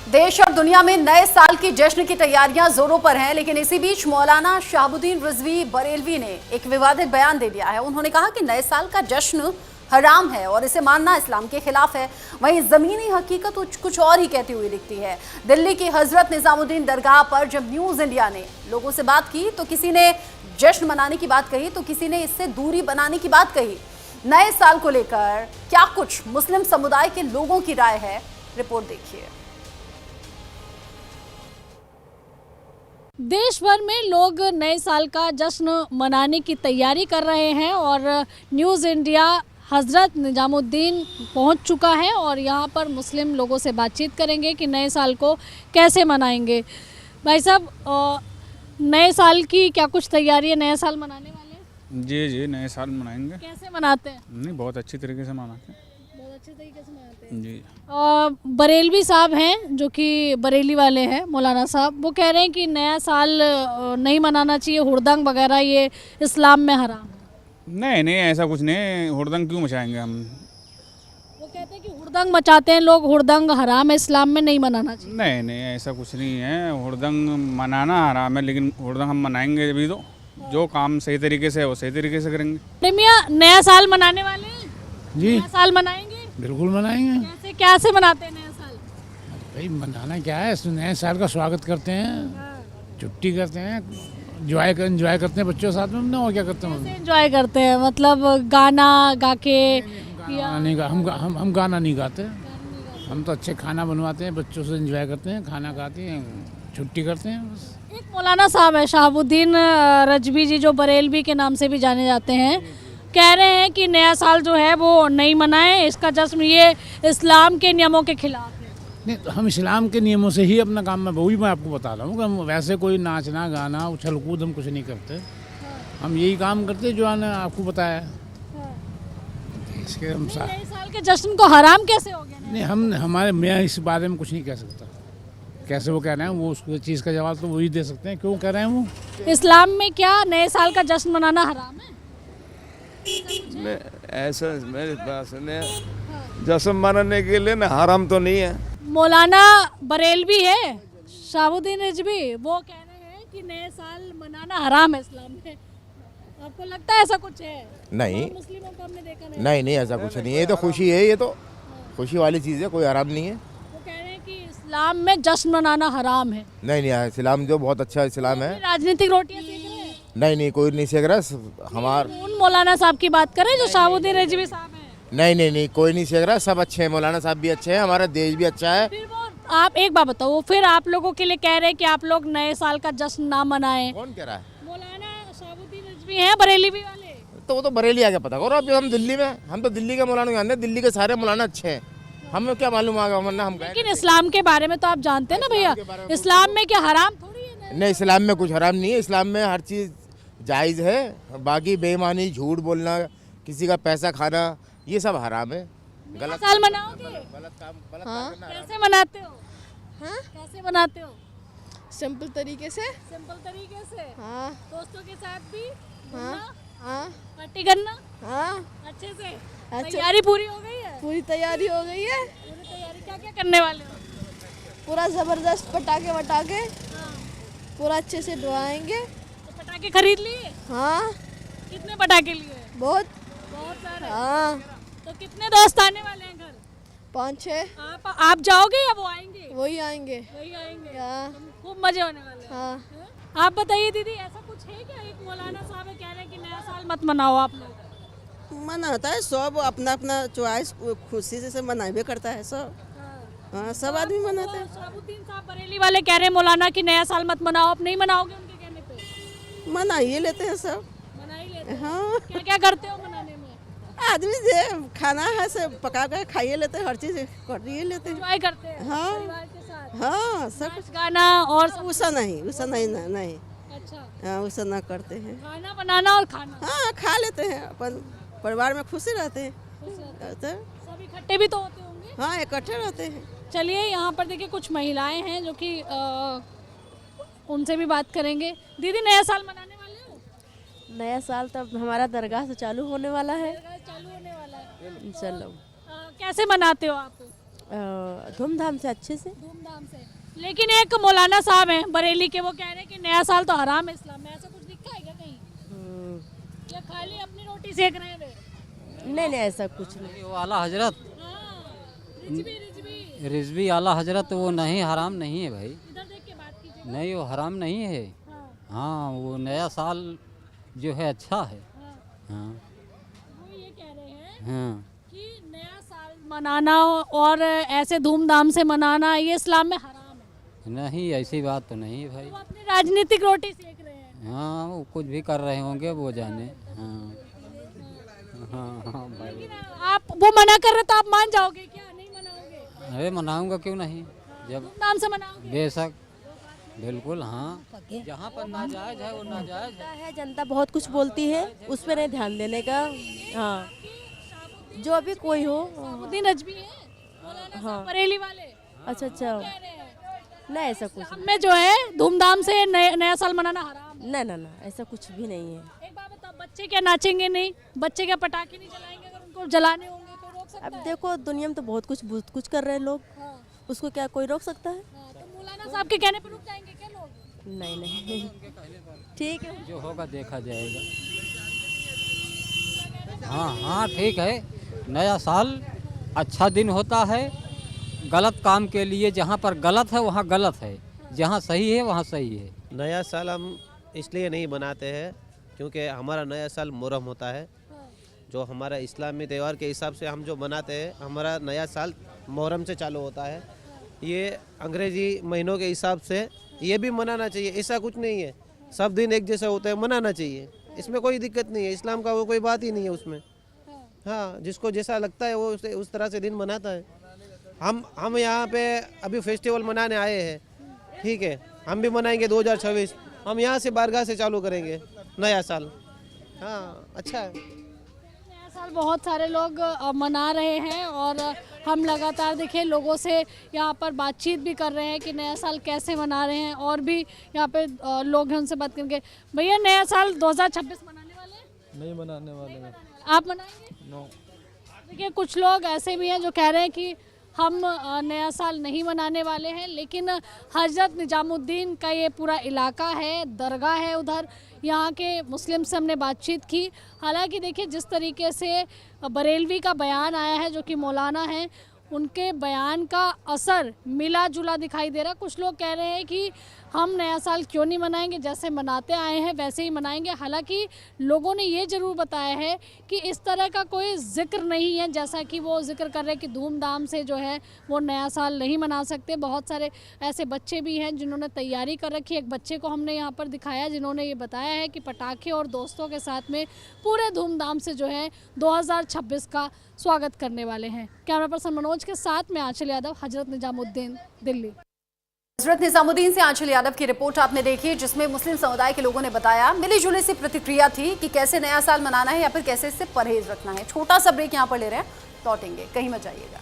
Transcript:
देश और दुनिया में नए साल की जश्न की तैयारियां जोरों पर हैं, लेकिन इसी बीच मौलाना शहाबुद्दीन रिजवी बरेलवी ने एक विवादित बयान दे दिया है। उन्होंने कहा कि नए साल का जश्न हराम है और इसे मानना इस्लाम के खिलाफ है। वहीं जमीनी हकीकत कुछ और ही कहती हुई दिखती है। दिल्ली की हजरत निजामुद्दीन दरगाह पर जब न्यूज इंडिया ने लोगों से बात की तो किसी ने जश्न मनाने की बात कही तो किसी ने इससे दूरी बनाने की बात कही। नए साल को लेकर क्या कुछ मुस्लिम समुदाय के लोगों की राय है, रिपोर्ट देखिए। देश भर में लोग नए साल का जश्न मनाने की तैयारी कर रहे हैं और न्यूज़ इंडिया हज़रत निजामुद्दीन पहुंच चुका है और यहां पर मुस्लिम लोगों से बातचीत करेंगे कि नए साल को कैसे मनाएंगे। भाई साहब, नए साल की क्या कुछ तैयारी है? नया साल मनाने वाले हैं? जी नए साल मनाएंगे। कैसे मनाते हैं? नहीं, बहुत अच्छी तरीके से मनाते हैं। बहुत अच्छे तरीके से मनाते हैं जी। बरेलवी साहब हैं जो कि बरेली वाले हैं, मौलाना साहब, वो कह रहे हैं कि नया साल नहीं मनाना चाहिए, हुड़दंग वगैरह ये इस्लाम में हराम है। नहीं ऐसा कुछ नहीं, हुड़दंग क्यों मचाएंगे हम। वो कहते हैं कि हुड़दंग मचाते हैं लोग, हुड़दंग हराम है, इस्लाम में नहीं मनाना चाहिए। नहीं ऐसा कुछ नहीं है। हुड़दंग मनाना हराम है, लेकिन हुड़दंग हम मनाएंगे अभी तो जो काम सही तरीके से है वो सही तरीके से करेंगे। मियां, नया साल मनाने वाले हैं? जी नया साल मनाएंगे? बिल्कुल मनाएंगे। कैसे मनाते हैं नया साल? भाई मनाना क्या है, नए साल का स्वागत करते हैं, छुट्टी करते हैं, एंजॉय करते हैं बच्चों के साथ में। और क्या करते हैं? एंजॉय करते हैं मतलब गाना गा के? गाना नहीं गा, हम गाना नहीं गाते। हम तो अच्छे खाना बनवाते हैं, बच्चों से एंजॉय करते हैं, खाना खाते हैं, छुट्टी करते हैं बस। एक मौलाना साहब है शहाबुद्दीन रजवी जी, जो बरेलवी के नाम से भी जाने जाते हैं, कह रहे हैं कि नया साल जो है वो नहीं मनाएं, इसका जश्न ये इस्लाम के नियमों के खिलाफ है। नहीं तो हम इस्लाम के नियमों से ही अपना काम में, वही मैं आपको बता रहा हूँ कि हम वैसे कोई नाचना गाना उछल कूद हम कुछ नहीं करते। हम यही काम करते जो आने आपको बताया। इसके हम नए साल के जश्न को हराम कैसे हो गया? नहीं, मैं इस बारे में कुछ नहीं कह सकता। कैसे वो कह रहे हैं, वो उस चीज़ का जवाब तो वही दे सकते हैं क्यों कह रहे हैं वो। इस्लाम में क्या नए साल का जश्न मनाना हराम है? ऐसा मेरे पास में जश्न मनाने के लिए ना हराम तो नहीं है। मौलाना बरेलवी है शहाबुद्दीन रिजवी, वो कह रहे हैं कि नए साल मनाना हराम है इस्लाम में। आपको लगता है ऐसा कुछ है? नहीं, मुस्लिमों को हमने देखा नहीं ऐसा कुछ नहीं है। ये तो खुशी है, ये तो खुशी वाली चीज़ है, कोई हराम नहीं है। वो कह रहे हैं कि इस्लाम में जश्न मनाना हराम है। नहीं इस्लाम जो बहुत अच्छा इस्लाम है। राजनीतिक रोटियां सेक रहे हैं? नहीं कोई नहीं सेक रहा। हमारे उन मौलाना साहब की बात करें जो शहाबुद्दीन रिजवी साहब हैं। नहीं कोई नहीं सेक रहा। सब अच्छे हैं, मौलाना साहब भी अच्छे हैं, हमारा देश भी अच्छा है। फिर वो आप एक बात बताओ, फिर आप लोगों के लिए कह रहे हैं कि आप लोग नए साल का जश्न ना मनाएं। कौन कह रहा है? मौलाना शहाबुद्दीन रिजवी हैं बरेली वाले। तो वो तो बरेली आके पता करो। अब हम दिल्ली में, हम तो दिल्ली के मौलाना जानते हैं। दिल्ली के सारे मौलाना अच्छे हैं, हमें क्या मालूम आगा वरना हम गए। लेकिन इस्लाम के बारे में तो आप जानते हैं ना भैया, इस्लाम में क्या हराम थोड़ी है? नहीं, इस्लाम में कुछ हराम नहीं है। इस्लाम में हर चीज़ जायज़ है। बाकी बेईमानी, झूठ बोलना, किसी का पैसा खाना, ये सब हराम है। गलत साल मनाओगे? गलत काम कैसे मनाते हो? हाँ? कैसे मनाते हो? सिंपल तरीके से। सिंपल तरीके से? हाँ। दोस्तों के साथ भी? हाँ। हाँ। पार्टी करना? हाँ। अच्छे से? अच्छा। तैयारी पूरी हो गई है? पूरी तैयारी हो गई है। पूरी तैयारी क्या क्या करने वाले हो? पूरा जबरदस्त पटाखे वटाखे पूरा अच्छे से डुआएंगे। तो पटाखे खरीद लिए? हाँ। कितने पटाखे लिए? बहुत सारे। हाँ। तो कितने दोस्त आने वाले हैं घर? 5-6। आप जाओगे या वो आएंगे? वही आएंगे। वही आएंगे। हाँ। खूब मजे होने वाले हैं। हाँ। आप बताइए दीदी, ऐसा कुछ है क्या? एक मौलाना साहब कह रहे हैं कि नया साल मत मनाओ आप लोग। मनाता है सब अपना अपना चॉइस, खुशी से मनाबे करता है सब। हाँ, सब आदमी मनाते हैं। शहाबुद्दीन साहब बरेली वाले कह रहे हैं मौलाना कि नया साल मत मनाओ। आप नहीं मनाओगे उनके कहने पे? मना ही लेते हैं सब। मना ही लेते हैं। हाँ। क्या क्या करते हो मनाने में? आदमी जो खाना है से पका कर खाइए लेते हैं, हर चीज कर ही लेते हैं। एंजॉय करते हैं हाँ। परिवार के साथ? हाँ, सब नाच गाना और सब? उसा नहीं नहीं। अच्छा, हाँ, उसा ना करते हैं। खाना बनाना और खाना? हाँ, खा लेते हैं, अपन परिवार में खुशी रहते हैं। तो सब इकट्ठे भी तो होते होंगे? हाँ, इकट्ठे रहते हैं। चलिए, यहाँ पर देखिए कुछ महिलाएं हैं जो कि उनसे भी बात करेंगे। दीदी, नया साल मनाने वाले हो? नया साल तो हमारा दरगाह से चालू होने वाला है। चालू होने वाला है इंशाल्लाह। कैसे मनाते हो आप? धूमधाम से, अच्छे से। धूमधाम से। लेकिन एक मौलाना साहब हैं बरेली के, वो कह रहे हैं कि नया साल तो हराम है इस्लाम में, ऐसा कुछ लिखा है क्या कहीं? या खाली अपनी रोटी सेक रहे हैं वे? नहीं नहीं, ऐसा कुछ नहीं। वो आला हजरत रिजवी रिजवी आला हजरत वो नहीं, हराम नहीं है भाई। इधर देख के बात कीजिए। नहीं, वो हराम नहीं है। हाँ, वो नया साल जो है अच्छा है। हाँ, वो ये कह रहे हैं हाँ। कि नया साल मनाना और ऐसे धूमधाम से मनाना ये इस्लाम में हराम है। नहीं, ऐसी बात तो नहीं है भाई। वो अपनी राजनीतिक रोटी सेक रहे हैं। हाँ, वो कुछ भी कर रहे होंगे, वो जाने। हाँ हाँ हाँ भाई। लेकिन आप वो मना कर रहे तो आप मान जाओगे क्या? नहीं मनाओगे? अरे मनाऊंगा क्यों नहीं, जब धूमधाम से मनाओगे? बेशक, बिल्कुल। हाँ, जहाँ पर नाजायज है वो नाजायज है। है जनता बहुत कुछ बोलती है, उस पर नहीं ध्यान देने का। हाँ, जो भी कोई हो। शाहबुद्दीन रजवी है, मौलाना साहब बरेली वाले। अच्छा अच्छा, नहीं ऐसा कुछ हम में जो है धूमधाम से नया साल मनाना हराम है। नहीं ना ना, ऐसा कुछ भी नहीं है। एक बात बताओ, बच्चे क्या नाचेंगे नहीं? बच्चे क्या पटाखे नहीं जलाएंगे? अगर उनको जलाने होंगे तो रोक सकता अब है? देखो, दुनिया में तो बहुत कुछ कर रहे हैं लोग, उसको क्या कोई रोक सकता है? तो मौलाना साहब के कहने पर रुक जाएंगे क्या लोग? नहीं नहीं, ठीक है, जो होगा देखा जाएगा। हाँ हाँ, ठीक है। नया साल अच्छा दिन होता है गलत काम के लिए। जहाँ पर गलत है वहाँ गलत है, जहाँ सही है वहाँ सही है। नया साल हम इसलिए नहीं बनाते हैं क्योंकि हमारा नया साल मुहर्रम होता है, जो हमारा इस्लामी त्यौहार के हिसाब से हम जो मनाते हैं। हमारा नया साल मुहर्रम से चालू होता है। ये अंग्रेजी महीनों के हिसाब से ये भी मनाना चाहिए, ऐसा कुछ नहीं है। सब दिन एक जैसा होता है, मनाना चाहिए, इसमें कोई दिक्कत नहीं है। इस्लाम का वो कोई बात ही नहीं है उसमें। हाँ, जिसको जैसा लगता है वो उस तरह से दिन मनाता है। हम यहाँ पे अभी फेस्टिवल मनाने आए हैं, ठीक है, हम भी मनाएंगे 2026। हम यहाँ से बारगाह से चालू करेंगे नया साल। हाँ, अच्छा है। नया साल बहुत सारे लोग मना रहे हैं और हम लगातार देखिए लोगों से यहाँ पर बातचीत भी कर रहे हैं कि नया साल कैसे मना रहे हैं। और भी यहाँ पे लोग हैं, उनसे बात करेंगे। भैया, नया साल 2026 मनाने वाले हैं? नहीं मनाने वाले। आप मनाएंगे? नो। देखिए, कुछ लोग ऐसे भी हैं जो कह रहे हैं कि हम नया साल नहीं मनाने वाले हैं। लेकिन हजरत निजामुद्दीन का ये पूरा इलाका है, दरगाह है उधर, यहाँ के मुस्लिम से हमने बातचीत की। हालांकि देखिए, जिस तरीके से बरेलवी का बयान आया है, जो कि मौलाना हैं, उनके बयान का असर मिला जुला दिखाई दे रहा। कुछ लोग कह रहे हैं कि हम नया साल क्यों नहीं मनाएंगे, जैसे मनाते आए हैं वैसे ही मनाएंगे। हालांकि लोगों ने ये ज़रूर बताया है कि इस तरह का कोई जिक्र नहीं है, जैसा कि वो जिक्र कर रहे हैं कि धूमधाम से जो है वो नया साल नहीं मना सकते। बहुत सारे ऐसे बच्चे भी हैं जिन्होंने तैयारी कर रखी है। एक बच्चे को हमने यहाँ पर दिखाया जिन्होंने ये बताया है कि पटाखे और दोस्तों के साथ में पूरे धूमधाम से जो है 2026 का स्वागत करने वाले हैं। कैमरा पर्सन मनोज के साथ में आंचल यादव, हजरत निजामुद्दीन, दिल्ली। हजरत निजामुद्दीन से आंचल यादव की रिपोर्ट आपने देखी, जिसमें मुस्लिम समुदाय के लोगों ने बताया, मिली जुली सी प्रतिक्रिया थी कि कैसे नया साल मनाना है या फिर कैसे इससे परहेज रखना है। छोटा सा ब्रेक यहाँ पर ले रहे हैं, लौटेंगे, कहीं मत जाइएगा।